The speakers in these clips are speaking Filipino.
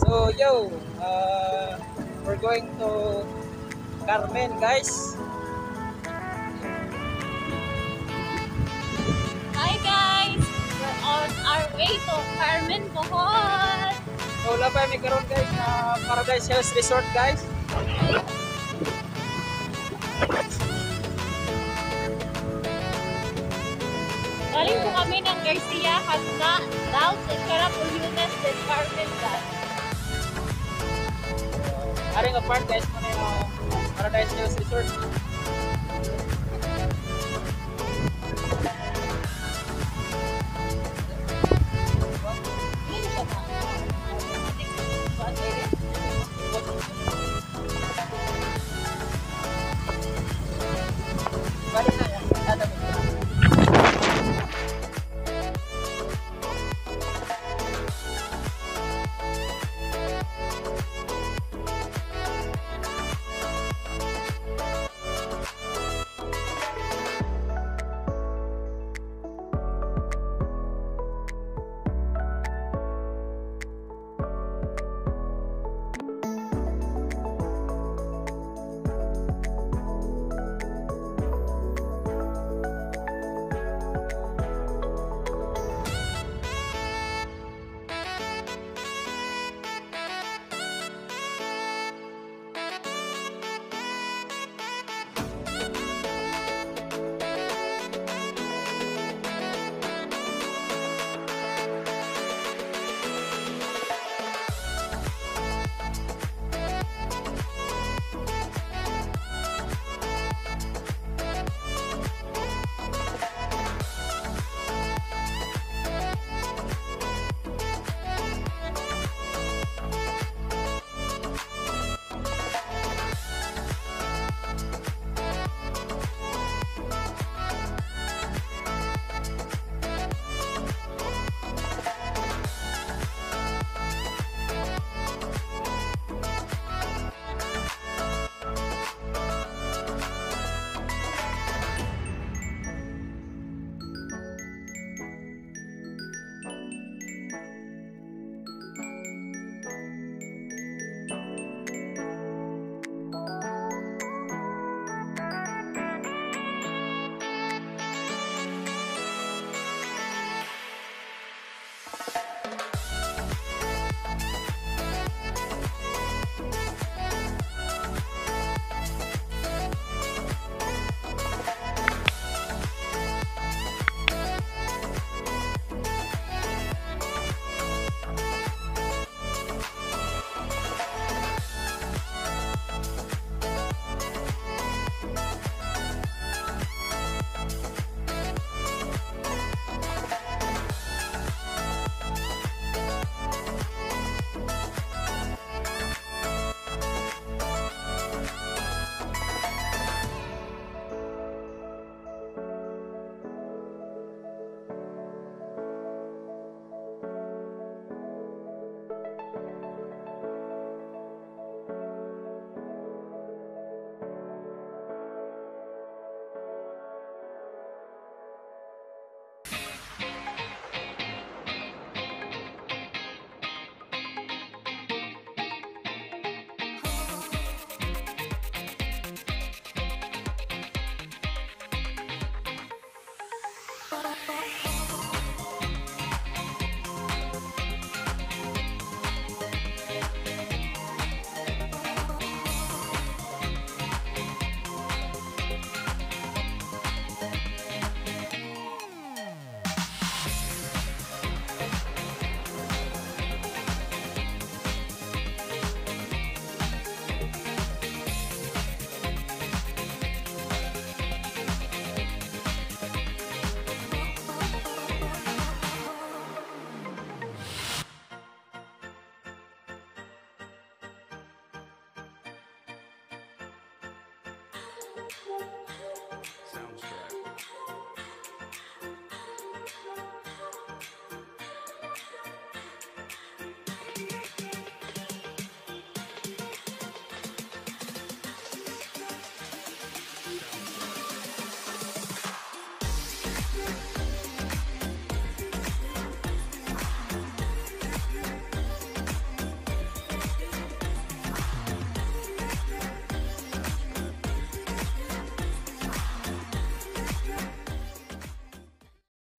So yo, we're going to Carmen, guys. Hi guys! We're on our way to Carmen, Bohol! So wala pa may karon guys na Paradise Hills Resort, guys. Galing po kami ng Garcia, Hasna, Laos, at Carapulunas, then Carmen, guys. Aring apart guys mo na yung Paradise Hills Resort. Hindi siya pa. Balik na yan. Dadamit ko.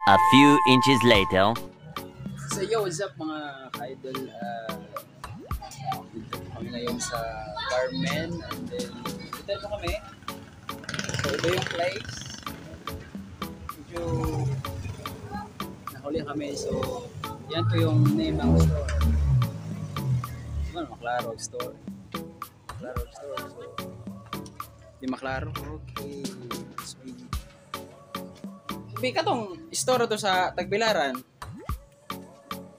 A few inches later. So yo, what's up mga ka-idol? Dito kami ngayon sa Carmen and then dito po kami. So ito yung place. Medyo nahuli kami. So yan po yung name ng store. Ano, Maklaro store. Maklaro store. So, di Maklaro. Okay. Sweet. Sabi ka tong store to sa Tagbilaran.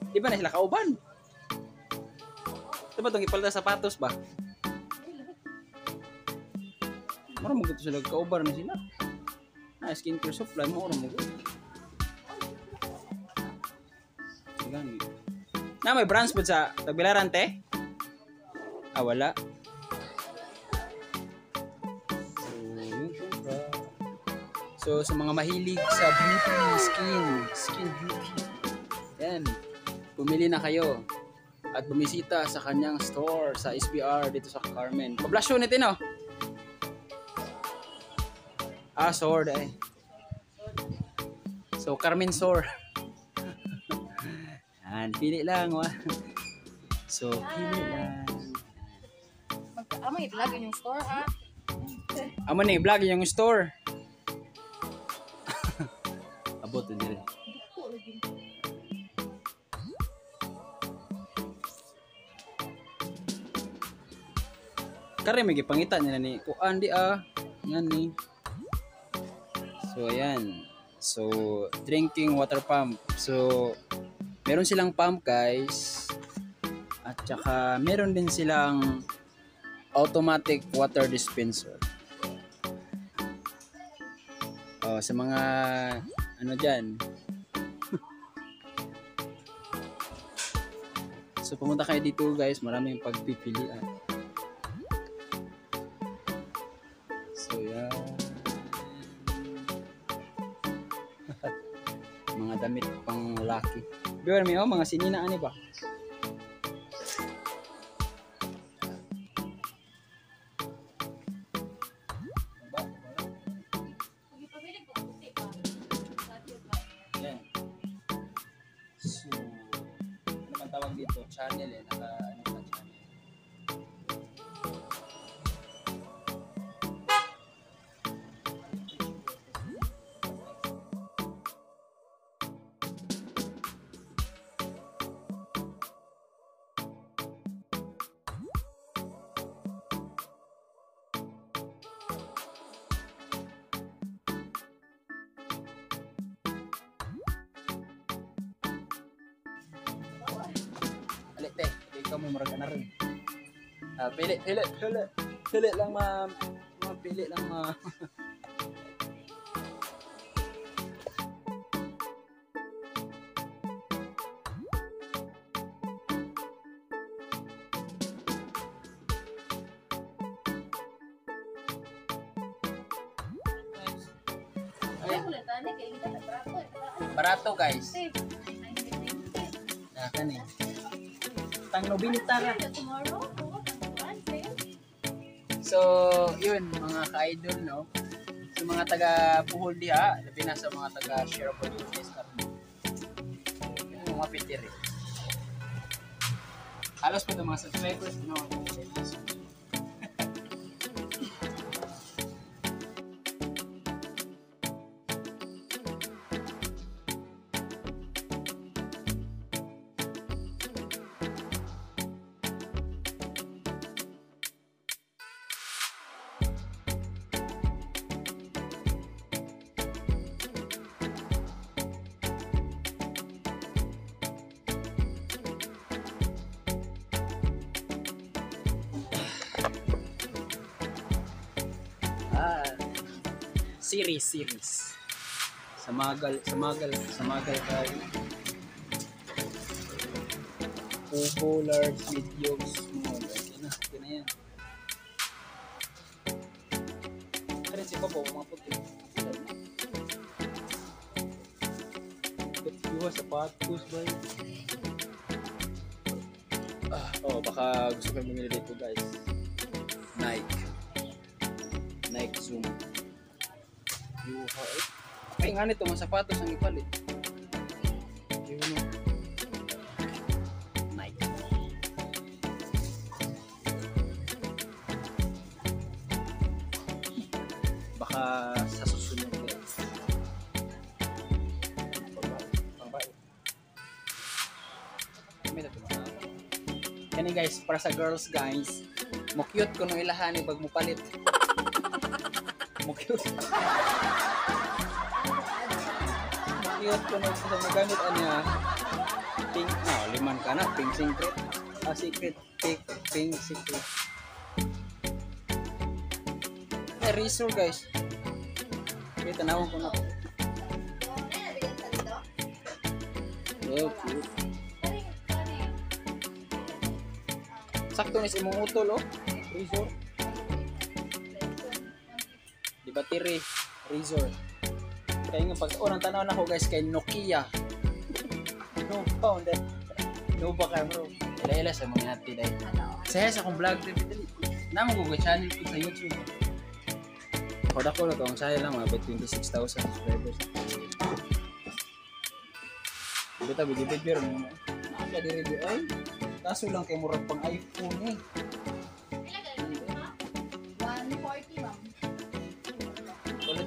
Di ba na sila kauban? Ito ba itong ipalda sapatos ba? Marang mo sila kauban na sila. Skincare supply mo orang mo. Gani. Na may branch po sa Tagbilaran te? Wala. So, sa mga mahilig sa beauty, skin beauty, yan, pumili na kayo at bumisita sa kanyang store sa SPR dito sa Carmen. Poblasyon ito, no? Sword eh. So, Carmen Store. Yan, pili lang, wa. So, pili lang. Amo i-vlog yung store ha. Amo ni vlog yung store. Abot din. Kare may gipangita niya ni kuan di yan ni. So ayan. So drinking water pump. So meron silang pump guys. At saka meron din silang automatic water dispenser. Sa mga ano dyan. So pumunta kayo dito guys, maraming pagpipilian. So yan. Mga damit pang lalaki. Beware me, mga sininaan ba? So, ano man tawag dito? Channel eh. Naka, ano ba channel? Te, ikaw mo maraga na rin. Pili lang ma'am. Pili lang ma'am. Barato guys. Kan eh. Tang nobilita ka. So, yun mga ka-idol, no? Sa mga taga Bohol diha, labi na sa mga taga Sierra Provinces yung mga pitiri. Halos po itong mga subscribers, no? Series. Samagal kayo. Opo, large, medium, small. Okay na yan. Kaya si Papa, mga puti. Iwas sapatos ba yun? Baka gusto kayo bumili dito guys. Nike Zoom. Ay nga nito, mga sapatos ang ipalit. Medyo ano. Nice. Baka sa susunod guys. Kani guys, para sa girls guys, mo cute ko nung ilahan bag mo palit. Mo cute. Cute ko nung sa magamit anya. Pink, liman ka na, pink secret. Secret, pink secret. Razor guys. Okay, tanawin ko na. Oh, cute. Sakto ni imong utol oh. Razor. Di battery, razor. Kaya nga pag unang tanaw na ko guys kay Nokia. No found it. No ba ka bro? Ila sa mga hati dai. Saya sa akong vlog dili. Namo ko channel ko sa YouTube. Koda ko na to ang saya lang mga 26,000 subscribers. Dito bigibig pero mo. Naka di review ay. Kaso lang kay murag pang iPhone eh. 140 ma'am. Ulit.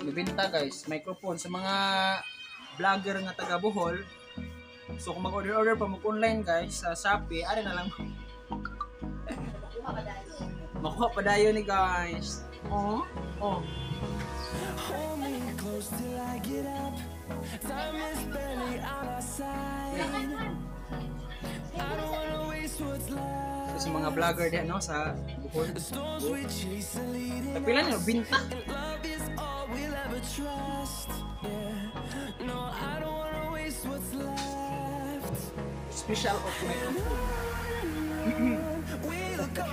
Bibinta guys, microphone sa mga vlogger nga taga Bohol. So kung mag-order pa mag-online guys sa Shopee, ari na lang. Makuha pa dayo ni guys. Oh. Hold me close till I get up. Time is barely on our side. I don't wanna waste what's left. So, sa mga vlogger din no sa Bohol. The storms we chase are leading. Pila na binta. And love is all we'll ever trust. Yeah. No, I don't wanna waste what's left. Special of microphone. We'll go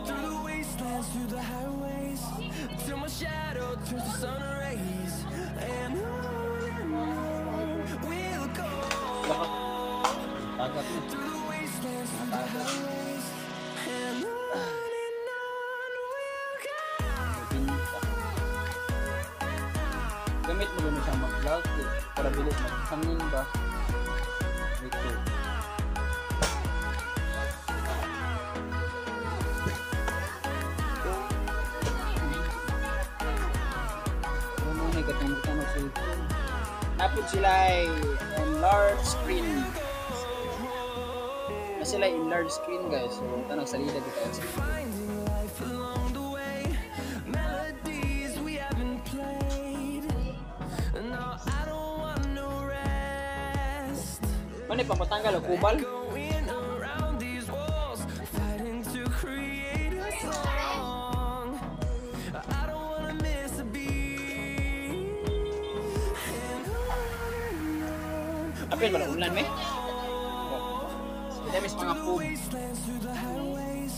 through the wastelands, through the highways, till my shadow turns to sun rays. And on we'll go Tagat na. through the wastelands, through the highways, and on we'll go. Binta. Gamit mo gano'n siyang mag-vlog eh. Para bilis mag-hangin ba? Ito. Napod sila ay enlarged screen. Na sila enlarged screen guys. So tanong salida dito sa Finding life along the way, melodies we haven't played. No, I don't want no rest. Mani pa matanggal o kubal? Going around these walls, fighting to create a song. I don't wanna miss a beat. And on Apil ba na ulan me? Hindi mis mga kub. wastelands, through the highways,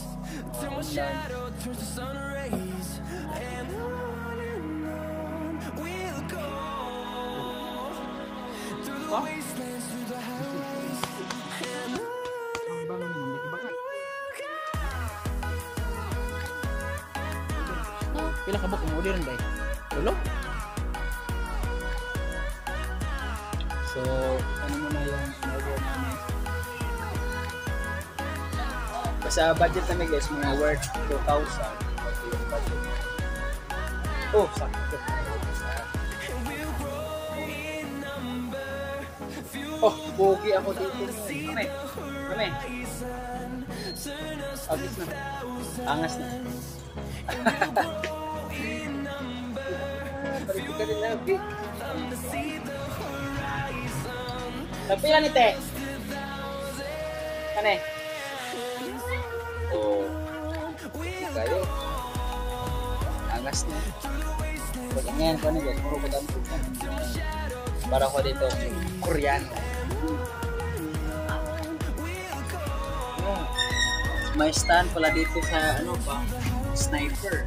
till my shadow turns to sun rays. And on we'll go through the Huh? wastelands, through the highways. And Pila ka buk mo din ba? Tulo? So, ano mo na yung in-order namin? Sa budget namin guys, mga worth 2,000. Ito yung budget. Oh, sakto. Oh, pogi ako dito. Kami. Agis na. Angas na. Parito ka rin na, big. Tagpila ni Te. Kane. Oh. Kayo. Angas na. Pag ngayon ko na guys, puro ko dami ko. Para ko dito, Koreano. May stand pala dito sa ano pa, sniper.